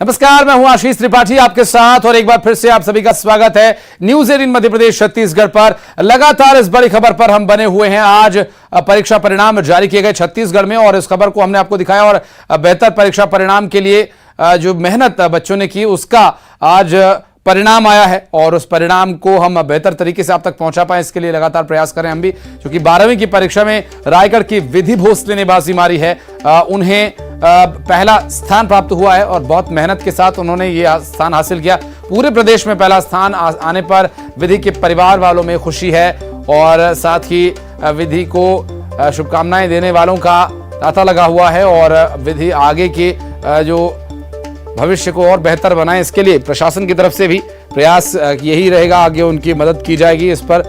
नमस्कार, मैं हूं आशीष त्रिपाठी आपके साथ और एक बार फिर से आप सभी का स्वागत है न्यूज 18 मध्य प्रदेश छत्तीसगढ़ पर। लगातार इस बड़ी खबर पर हम बने हुए हैं। आज परीक्षा परिणाम जारी किए गए छत्तीसगढ़ में और इस खबर को हमने आपको दिखाया और बेहतर परीक्षा परिणाम के लिए जो मेहनत बच्चों ने की उसका आज परिणाम आया है और उस परिणाम को हम बेहतर तरीके से आप तक पहुंचा पाए इसके लिए लगातार प्रयास करें हम भी। क्योंकि 12वीं की परीक्षा में रायगढ़ की विधि भोसले ने बाजी मारी है। उन्हें पहला स्थान प्राप्त हुआ है और बहुत मेहनत के साथ उन्होंने ये स्थान हासिल किया। पूरे प्रदेश में पहला स्थान आने पर विधि के परिवार वालों में खुशी है और साथ ही विधि को शुभकामनाएं देने वालों का तांता लगा हुआ है और विधि आगे के जो भविष्य को और बेहतर बनाए इसके लिए प्रशासन की तरफ से भी प्रयास यही रहेगा। आगे उनकी मदद की जाएगी। इस पर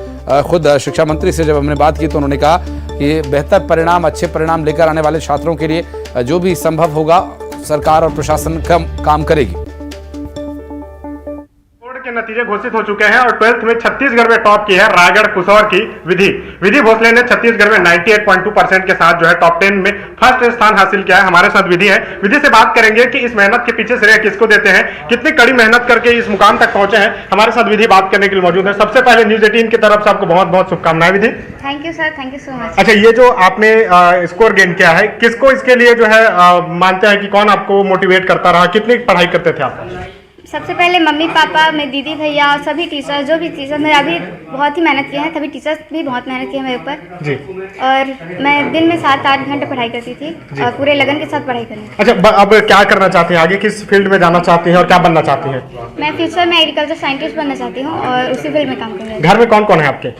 खुद शिक्षा मंत्री से जब हमने बात की तो उन्होंने कहा कि बेहतर परिणाम, अच्छे परिणाम लेकर आने वाले छात्रों के लिए जो भी संभव होगा सरकार और प्रशासन काम करेगी। के नतीजे घोषित हो चुके हैं और 12th में छत्तीसगढ़ में टॉप की है रायगढ़ कुसौर की विधि भोसले ने छत्तीसगढ़ में 98.2% के साथ जो है टॉप 10 में फर्स्ट स्थान हासिल किया है। हमारे साथ विधि है। विधि से बात करेंगे कि इस मेहनत के पीछे श्रेय किसको देते हैं, कितनी कड़ी मेहनत करके इस मुकाम तक पहुंचे हैं। हमारे साथ विधि बात करने के लिए मौजूद है। सबसे पहले न्यूज 18 की तरफ से आपको बहुत बहुत शुभकामनाएं Vidhi. Thank you sir, thank you so much. अच्छा, ये जो आपने स्कोर गेन किया है, किसको इसके लिए जो है मानते हैं कि कौन आपको मोटिवेट करता रहा, कितनी पढ़ाई करते थे आप? सबसे पहले मम्मी पापा, मेरे दीदी भैया और सभी टीचर, जो भी टीचर मेरे अभी बहुत ही मेहनत किए हैं। सभी टीचर्स भी बहुत मेहनत किए मेरे ऊपर जी। और मैं दिन में 7-8 घंटे पढ़ाई करती थी और पूरे लगन के साथ पढ़ाई करनी। अच्छा, अब क्या करना चाहती हैं, आगे किस फील्ड में जाना चाहती हैं और क्या बनना चाहती हैं? मैं फ्यूचर में एग्रीकल्चर साइंटिस्ट बनना चाहती हूँ और उसी फील्ड में काम करूँगी। घर में कौन कौन है आपके?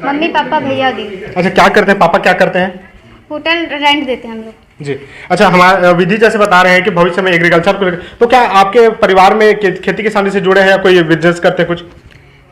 मम्मी पापा भैया और दीदी। अच्छा, क्या करते हैं पापा, क्या करते हैं? होटल रेंट देते हैं हम लोग जी। अच्छा, हमारे विधि जैसे बता रहे हैं कि भविष्य में एग्रीकल्चर को, तो क्या आपके परिवार में खेती किसानी से जुड़े हैं या कोई बिजनेस करते हैं कुछ?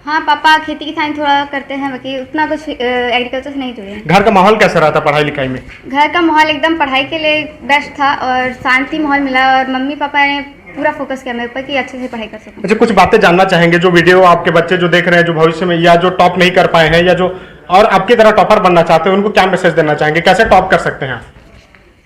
हाँ, पापा खेती किसानी थोड़ा करते हैं, बाकी उतना कुछ एग्रीकल्चर से नहीं जुड़े हैं। घर का माहौल कैसा रहा था पढ़ाई लिखाई में? घर का माहौल एकदम पढ़ाई के लिए बेस्ट था और शांति माहौल मिला और मम्मी पापा ने पूरा फोकस किया मेरे ऊपर कि अच्छे से पढ़ाई कर सकूं। अच्छा, कुछ बातें जानना चाहेंगे जो वीडियो आपके बच्चे जो देख रहे हैं, जो भविष्य में या जो टॉप नहीं कर पाए हैं या जो और आपकी तरह टॉपर बनना चाहते हैं, उनको क्या मैसेज देना चाहेंगे, कैसे टॉप कर सकते हैं?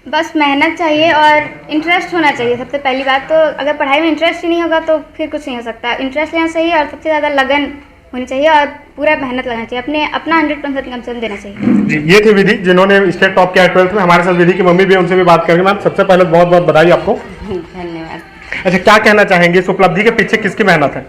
बस मेहनत चाहिए और इंटरेस्ट होना चाहिए। सबसे पहली बात तो अगर पढ़ाई में इंटरेस्ट ही नहीं होगा तो फिर कुछ नहीं हो सकता। इंटरेस्ट लेना चाहिए और सबसे ज़्यादा लगन होनी चाहिए और पूरा मेहनत लगना चाहिए, अपना 100% कम से कम देना चाहिए। जी, ये थी विधि जिन्होंने स्टेट टॉप किया 12th में। हमारे साथ विधि की मम्मी भी, उनसे भी बात करेंगे। मैम, सबसे पहले बहुत बहुत बधाई आपको। धन्यवाद। अच्छा, क्या कहना चाहेंगे, इस उपलब्धि के पीछे किसकी मेहनत है?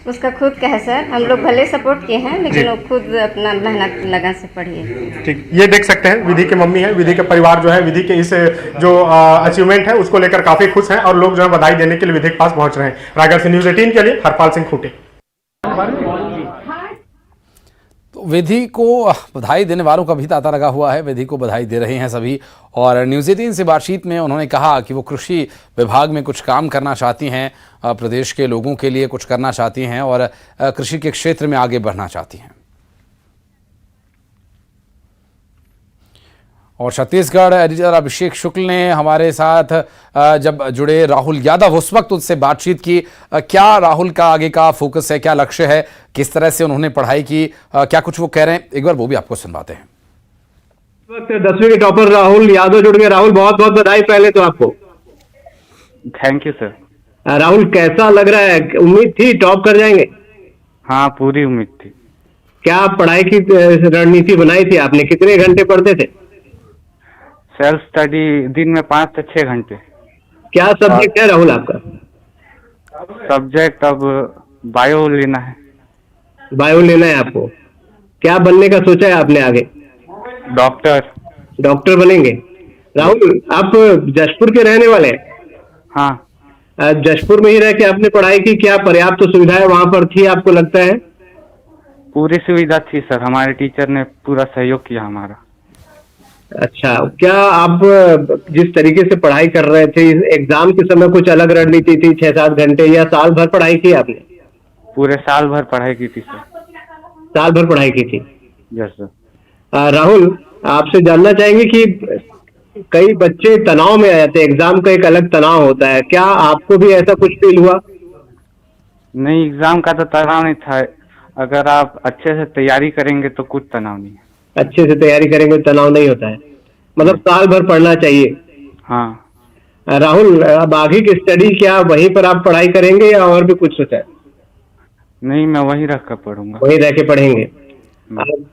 उसका खुद का है सर। हम लोग भले सपोर्ट किए हैं लेकिन वो खुद अपना मेहनत लगन से पढ़ी है। ठीक, ये देख सकते हैं विधि के मम्मी है। विधि के परिवार जो है विधि के इस जो अचीवमेंट है उसको लेकर काफी खुश हैं और लोग जो है बधाई देने के लिए विधि के पास पहुंच रहे हैं। रायगढ़ से न्यूज 18 के लिए हरपाल सिंह खूटे। तो विधि को बधाई देने वालों का भी तांता लगा हुआ है। विधि को बधाई दे रहे हैं सभी और न्यूज 18 से बातचीत में उन्होंने कहा कि वो कृषि विभाग में कुछ काम करना चाहती हैं, प्रदेश के लोगों के लिए कुछ करना चाहती हैं और कृषि के क्षेत्र में आगे बढ़ना चाहती हैं। और छत्तीसगढ़ एडिटर अभिषेक शुक्ल ने हमारे साथ जब जुड़े राहुल यादव, उस वक्त उनसे बातचीत की। क्या राहुल का आगे का फोकस है, क्या लक्ष्य है, किस तरह से उन्होंने पढ़ाई की, क्या कुछ वो कह रहे हैं, एक बार वो भी आपको सुनवाते हैं। इस वक्त 10वीं के टॉपर राहुल यादव जुड़ गए। राहुल, बहुत बहुत बधाई पहले तो आपको। Thank you sir. राहुल, कैसा लग रहा है, उम्मीद थी टॉप कर जाएंगे? हाँ, पूरी उम्मीद थी। क्या पढ़ाई की रणनीति बनाई थी आपने, कितने घंटे पढ़ते थे? सेल्फ स्टडी दिन में 5 से 6 घंटे। क्या सब्जेक्ट है राहुल आपका? सब्जेक्ट अब बायो लेना है। बायो लेना है आपको। क्या बनने का सोचा है आपने आगे? डॉक्टर। डॉक्टर बनेंगे। राहुल, आप जशपुर के रहने वाले हैं? हाँ। जशपुर में ही रह के आपने पढ़ाई की, क्या पर्याप्त सुविधाएं वहां पर थी आपको लगता है? पूरी सुविधा थी सर, हमारे टीचर ने पूरा सहयोग किया हमारा। अच्छा, क्या आप जिस तरीके से पढ़ाई कर रहे थे, एग्जाम के समय कुछ अलग रणनीति थी, 6-7 घंटे या साल भर पढ़ाई की आपने? पूरे साल भर पढ़ाई की थी सर। साल भर पढ़ाई की थी। Yes sir. राहुल, आपसे जानना चाहेंगे कि कई बच्चे तनाव में आ जाते हैं, एग्जाम का एक अलग तनाव होता है, क्या आपको भी ऐसा कुछ फील हुआ? नहीं, एग्जाम का तो तनाव नहीं था। अगर आप अच्छे से तैयारी करेंगे तो कुछ तनाव नहीं है। अच्छे से तैयारी करेंगे तनाव नहीं होता है, मतलब साल भर पढ़ना चाहिए। हाँ। राहुल, अब आगे की स्टडी क्या वहीं पर आप पढ़ाई करेंगे या और भी कुछ सोचा है? नहीं, मैं वहीं रह कर पढ़ूंगा। वहीं रह के पढ़ेंगे।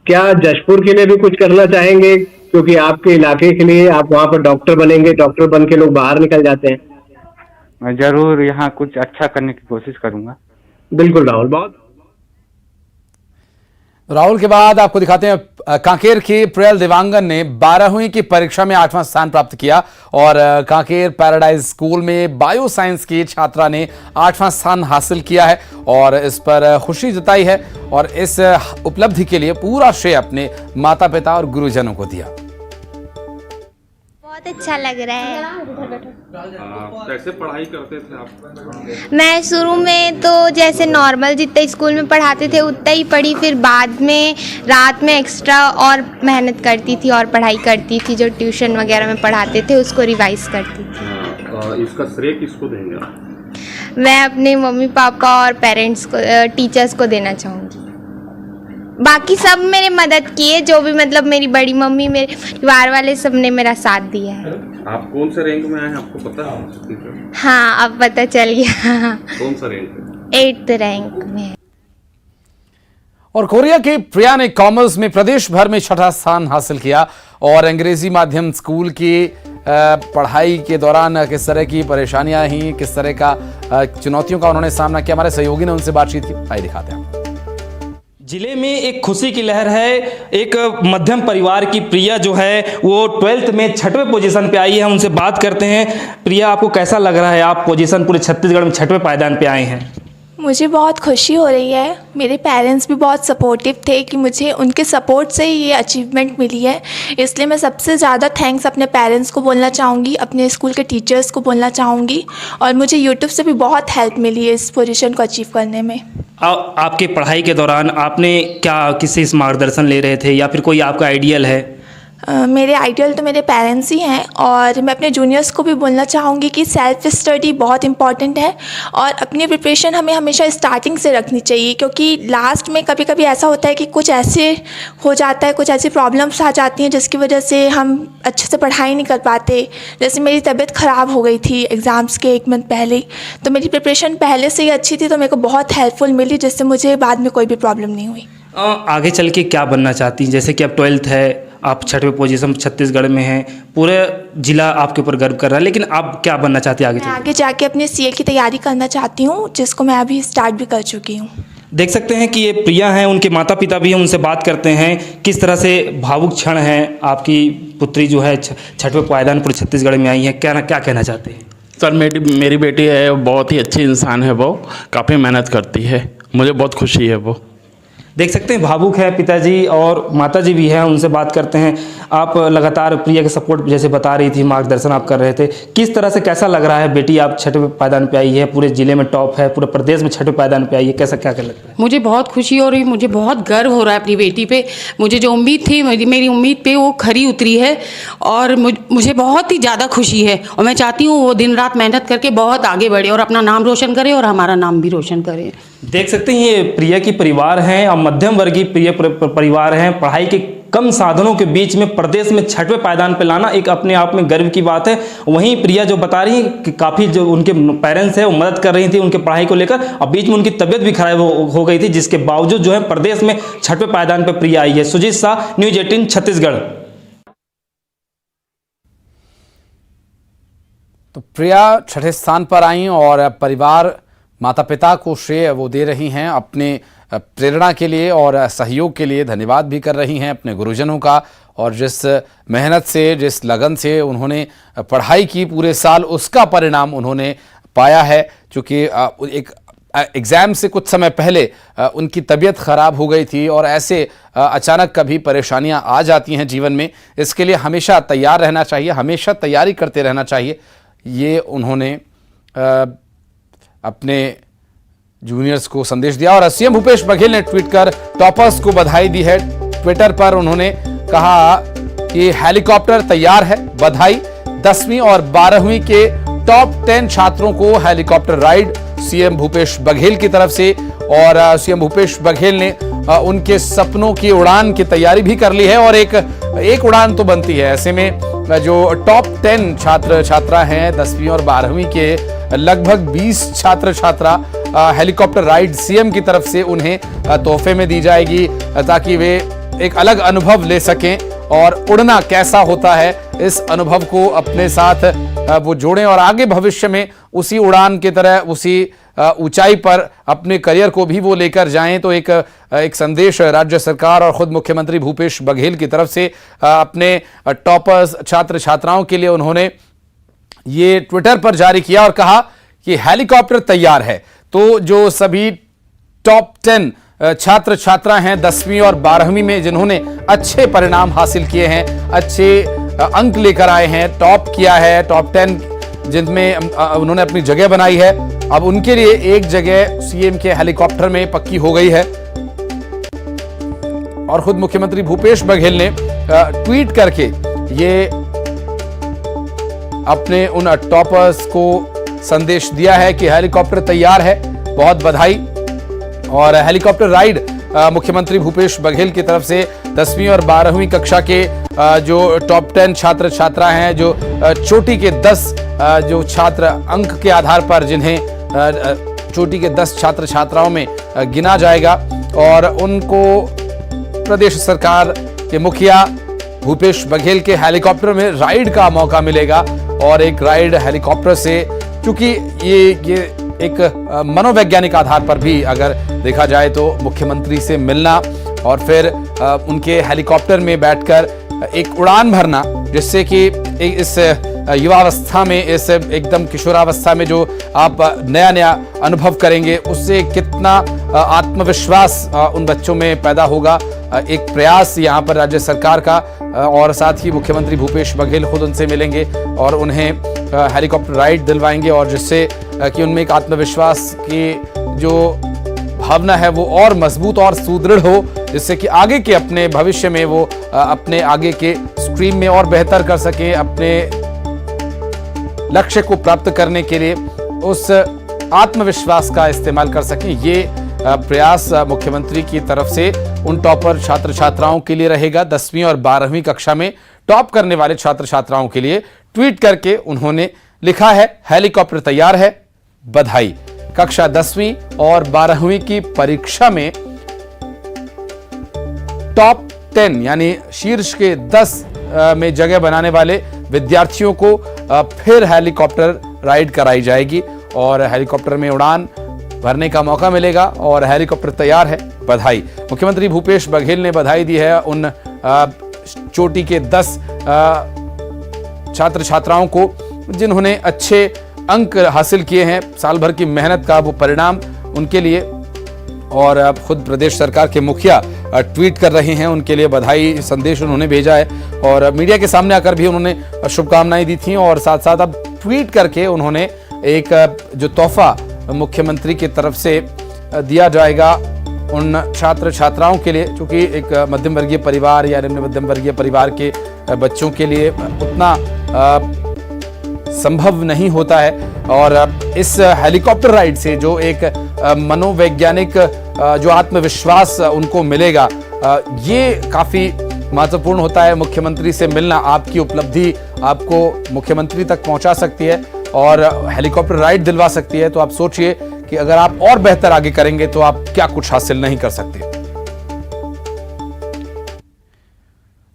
क्या जशपुर के लिए भी कुछ करना चाहेंगे? क्योंकि आपके इलाके के लिए आप वहाँ पर डॉक्टर बनेंगे, डॉक्टर बन के लोग बाहर निकल जाते हैं। मैं जरूर यहाँ कुछ अच्छा करने की कोशिश करूंगा। बिल्कुल राहुल, बहुत राहुल के बाद आपको दिखाते हैं कांकेर के प्रियल देवांगन ने 12वीं की परीक्षा में 8वां स्थान प्राप्त किया और कांकेर पैराडाइज स्कूल में बायो साइंस की छात्रा ने 8वां स्थान हासिल किया है और इस पर खुशी जताई है और इस उपलब्धि के लिए पूरा श्रेय अपने माता पिता और गुरुजनों को दिया। बहुत अच्छा लग रहा है। कैसे पढ़ाई करते थे आप? मैं शुरू में तो जैसे नॉर्मल जितना स्कूल में पढ़ाते थे उतना ही पढ़ी, फिर बाद में रात में एक्स्ट्रा और मेहनत करती थी और पढ़ाई करती थी। जो ट्यूशन वगैरह में पढ़ाते थे उसको रिवाइज करती थी। इसका श्रेय किसको देंगे आप? मैं अपने मम्मी पापा और पेरेंट्स को, टीचर्स को देना चाहूँगी। बाकी सब मेरे मदद किए, जो भी मतलब मेरी बड़ी मम्मी, मेरे परिवार वाले, सब ने मेरा साथ दिया है। आप कौन से रैंक में आए हैं, आपको पता है? हाँ, अब पता चल गया। कौन सा रैंक? 8th रैंक में। और कोरिया के प्रिया ने कॉमर्स में प्रदेश भर में 6ठा स्थान हासिल किया और अंग्रेजी माध्यम स्कूल की पढ़ाई के दौरान किस तरह की परेशानियां ही, किस तरह का चुनौतियों का उन्होंने सामना किया, हमारे सहयोगी ने उनसे बातचीत की। आइए दिखाते हैं। जिले में एक खुशी की लहर है। एक मध्यम परिवार की प्रिया जो है वो 12th में 6वें पोजीशन पे आई है। उनसे बात करते हैं। प्रिया, आपको कैसा लग रहा है? आप पोजीशन पूरे छत्तीसगढ़ में 6वें पायदान पे आए हैं। मुझे बहुत खुशी हो रही है। मेरे पेरेंट्स भी बहुत सपोर्टिव थे कि मुझे उनके सपोर्ट से ही ये अचीवमेंट मिली है, इसलिए मैं सबसे ज़्यादा थैंक्स अपने पेरेंट्स को बोलना चाहूँगी, अपने स्कूल के टीचर्स को बोलना चाहूँगी और मुझे यूट्यूब से भी बहुत हेल्प मिली है इस पोजीशन को अचीव करने में। आपके पढ़ाई के दौरान आपने क्या किसी से मार्गदर्शन ले रहे थे या फिर कोई आपका आइडियल है? मेरे आइडियल तो मेरे पेरेंट्स ही हैं और मैं अपने जूनियर्स को भी बोलना चाहूँगी कि सेल्फ स्टडी बहुत इंपॉर्टेंट है और अपनी प्रिपरेशन हमें हमेशा स्टार्टिंग से रखनी चाहिए, क्योंकि लास्ट में कभी कभी ऐसा होता है कि कुछ ऐसे हो जाता है, कुछ ऐसी प्रॉब्लम्स आ जाती हैं जिसकी वजह से हम अच्छे से पढ़ाई नहीं कर पाते। जैसे मेरी तबीयत ख़राब हो गई थी एग्ज़ाम्स के 1 मंथ पहले ही, तो मेरी प्रिपरेशन पहले से ही अच्छी थी, तो मेरे को बहुत हेल्पफुल मिली, जिससे मुझे बाद में कोई भी प्रॉब्लम नहीं हुई। आगे चल के क्या बनना चाहती हैं? जैसे कि अब 12th है, आप 6वें पोजीशन छत्तीसगढ़ में हैं, पूरे जिला आपके ऊपर गर्व कर रहा है, लेकिन आप क्या बनना चाहती हैं आगे? मैं आगे जाके अपने CA की तैयारी करना चाहती हूँ, जिसको मैं अभी स्टार्ट भी कर चुकी हूँ। देख सकते हैं कि ये प्रिया हैं, उनके माता पिता भी हैं, उनसे बात करते हैं। किस तरह से भावुक क्षण है, आपकी पुत्री जो है 6वें पायदान पूरे छत्तीसगढ़ में आई है, क्या कहना चाहते हैं? सर, मेरी बेटी है, बहुत ही अच्छी इंसान है, वो काफ़ी मेहनत करती है, मुझे बहुत खुशी है। वो देख सकते हैं भावुक है पिताजी और माताजी भी हैं, उनसे बात करते हैं। आप लगातार प्रिया के सपोर्ट जैसे बता रही थी, मार्गदर्शन आप कर रहे थे, किस तरह से कैसा लग रहा है? बेटी आप 6वें पायदान पे आई है, पूरे जिले में टॉप है, पूरे प्रदेश में 6वें पायदान पे आई है, कैसा क्या लगता है? मुझे बहुत खुशी हो रही है, मुझे बहुत गर्व हो रहा है अपनी बेटी पे। मुझे जो उम्मीद थी, मेरी उम्मीद पे वो खरी उतरी है और मुझे बहुत ही ज़्यादा खुशी है और मैं चाहती हूँ वो दिन रात मेहनत करके बहुत आगे बढ़े और अपना नाम रोशन करे और हमारा नाम भी रोशन करे। देख सकते हैं ये प्रिया की परिवार हैं और मध्यम वर्गीय प्रिय परिवार हैं। पढ़ाई के कम साधनों के बीच में प्रदेश में 6वें पायदान पे लाना एक अपने आप में गर्व की बात है। वहीं प्रिया जो बता रही है कि काफ़ी जो उनके पेरेंट्स हैं वो मदद कर रही थी उनके पढ़ाई को लेकर, और बीच में उनकी तबीयत भी खराब हो गई थी, जिसके बावजूद जो है प्रदेश में 6वें पायदान पर प्रिया आई है। सुजीत शाह, न्यूज़ 18 छत्तीसगढ़। तो प्रिया 6ठे स्थान पर आई और परिवार माता पिता को श्रेय वो दे रही हैं, अपने प्रेरणा के लिए और सहयोग के लिए धन्यवाद भी कर रही हैं अपने गुरुजनों का, और जिस मेहनत से, जिस लगन से उन्होंने पढ़ाई की पूरे साल, उसका परिणाम उन्होंने पाया है। चूँकि एक एग्ज़ाम से कुछ समय पहले उनकी तबीयत ख़राब हो गई थी और ऐसे अचानक कभी परेशानियां आ जाती हैं जीवन में, इसके लिए हमेशा तैयार रहना चाहिए, हमेशा तैयारी करते रहना चाहिए। ये उन्होंने अपने जूनियर्स को संदेश दिया और सीएम भूपेश बघेल ने ट्वीट कर टॉपर्स को बधाई दी है। ट्विटर पर उन्होंने कहा कि हेलीकॉप्टर तैयार है, बधाई। 10वीं और 12वीं के टॉप 10 छात्रों को helicopter ride CM Bhupesh Baghel की तरफ से, और सीएम भूपेश बघेल ने उनके सपनों की उड़ान की तैयारी भी कर ली है और एक उड़ान तो बनती है। ऐसे में जो टॉप 10 छात्र छात्रा हैं 10वीं और 12वीं के लगभग 20 छात्र छात्रा हेलीकॉप्टर राइड सीएम की तरफ से उन्हें तोहफे में दी जाएगी ताकि वे एक अलग अनुभव ले सकें और उड़ना कैसा होता है इस अनुभव को अपने साथ वो जोड़ें और आगे भविष्य में उसी उड़ान की तरह उसी ऊंचाई पर अपने करियर को भी वो लेकर जाएं। तो एक संदेश राज्य सरकार और खुद मुख्यमंत्री भूपेश बघेल की तरफ से अपने टॉपर्स छात्र छात्राओं के लिए उन्होंने ये ट्विटर पर जारी किया और कहा कि हेलीकॉप्टर तैयार है। तो जो सभी टॉप 10 छात्र छात्रा हैं 10वीं और 12वीं में जिन्होंने अच्छे परिणाम हासिल किए हैं, अच्छे अंक लेकर आए हैं, टॉप किया है, टॉप 10 जिनमें उन्होंने अपनी जगह बनाई है, अब उनके लिए एक जगह सीएम के हेलीकॉप्टर में पक्की हो गई है। और खुद मुख्यमंत्री भूपेश बघेल ने ट्वीट करके ये अपने उन टॉपर्स को संदेश दिया है कि हेलीकॉप्टर तैयार है, बहुत बधाई। और हेलीकॉप्टर राइड मुख्यमंत्री भूपेश बघेल की तरफ से 10वीं और 12वीं कक्षा के जो टॉप 10 छात्र छात्रा हैं, जो चोटी के 10 जो छात्र अंक के आधार पर जिन्हें चोटी के 10 छात्र छात्राओं में गिना जाएगा और उनको प्रदेश सरकार के मुखिया भूपेश बघेल के हेलीकॉप्टर में राइड का मौका मिलेगा। और एक राइड हेलीकॉप्टर से, क्योंकि ये एक मनोवैज्ञानिक आधार पर भी अगर देखा जाए तो मुख्यमंत्री से मिलना और फिर उनके हेलीकॉप्टर में बैठकर एक उड़ान भरना, जिससे कि इस युवावस्था में, इस एकदम किशोरावस्था में जो आप नया अनुभव करेंगे, उससे कितना आत्मविश्वास उन बच्चों में पैदा होगा। एक प्रयास यहाँ पर राज्य सरकार का और साथ ही मुख्यमंत्री भूपेश बघेल खुद उनसे मिलेंगे और उन्हें हेलीकॉप्टर राइड दिलवाएंगे और जिससे कि उनमें एक आत्मविश्वास की जो भावना है वो और मजबूत और सुदृढ़ हो, जिससे कि आगे के अपने भविष्य में वो अपने आगे के स्ट्रीम में और बेहतर कर सकें, अपने लक्ष्य को प्राप्त करने के लिए उस आत्मविश्वास का इस्तेमाल कर सकें। ये प्रयास मुख्यमंत्री की तरफ से उन टॉपर छात्र छात्राओं के लिए रहेगा। 10वीं और 12वीं कक्षा में टॉप करने वाले छात्र छात्राओं के लिए ट्वीट करके उन्होंने लिखा है, हेलीकॉप्टर तैयार है, बधाई। कक्षा 10वीं और 12वीं की परीक्षा में टॉप 10 यानी शीर्ष के 10 में जगह बनाने वाले विद्यार्थियों को फिर हेलीकॉप्टर राइड कराई जाएगी और हेलीकॉप्टर में उड़ान भरने का मौका मिलेगा और हेलीकॉप्टर तैयार है, बधाई। मुख्यमंत्री भूपेश बघेल ने बधाई दी है उन चोटी के 10 छात्र छात्राओं को जिन्होंने अच्छे अंक हासिल किए हैं, साल भर की मेहनत का वो परिणाम उनके लिए। और अब खुद प्रदेश सरकार के मुखिया ट्वीट कर रहे हैं, उनके लिए बधाई संदेश उन्होंने भेजा है और मीडिया के सामने आकर भी उन्होंने शुभकामनाएं दी थी और साथ साथ अब ट्वीट करके उन्होंने एक जो तोहफा मुख्यमंत्री की तरफ से दिया जाएगा उन छात्र छात्राओं के लिए, क्योंकि एक मध्यम वर्गीय परिवार या निम्न मध्यम वर्गीय परिवार के बच्चों के लिए उतना संभव नहीं होता है। और इस हेलीकॉप्टर राइड से जो एक मनोवैज्ञानिक जो आत्मविश्वास उनको मिलेगा, ये काफी महत्वपूर्ण होता है। मुख्यमंत्री से मिलना आपकी उपलब्धि आपको मुख्यमंत्री तक पहुंचा सकती है और हेलीकॉप्टर राइड दिलवा सकती है। तो आप सोचिए कि अगर आप और बेहतर आगे करेंगे तो आप क्या कुछ हासिल नहीं कर सकते।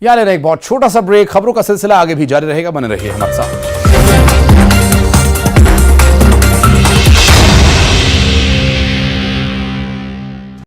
यानी एक बहुत छोटा सा ब्रेक, खबरों का सिलसिला आगे भी जारी रहेगा, बने रहिए हमारे साथ।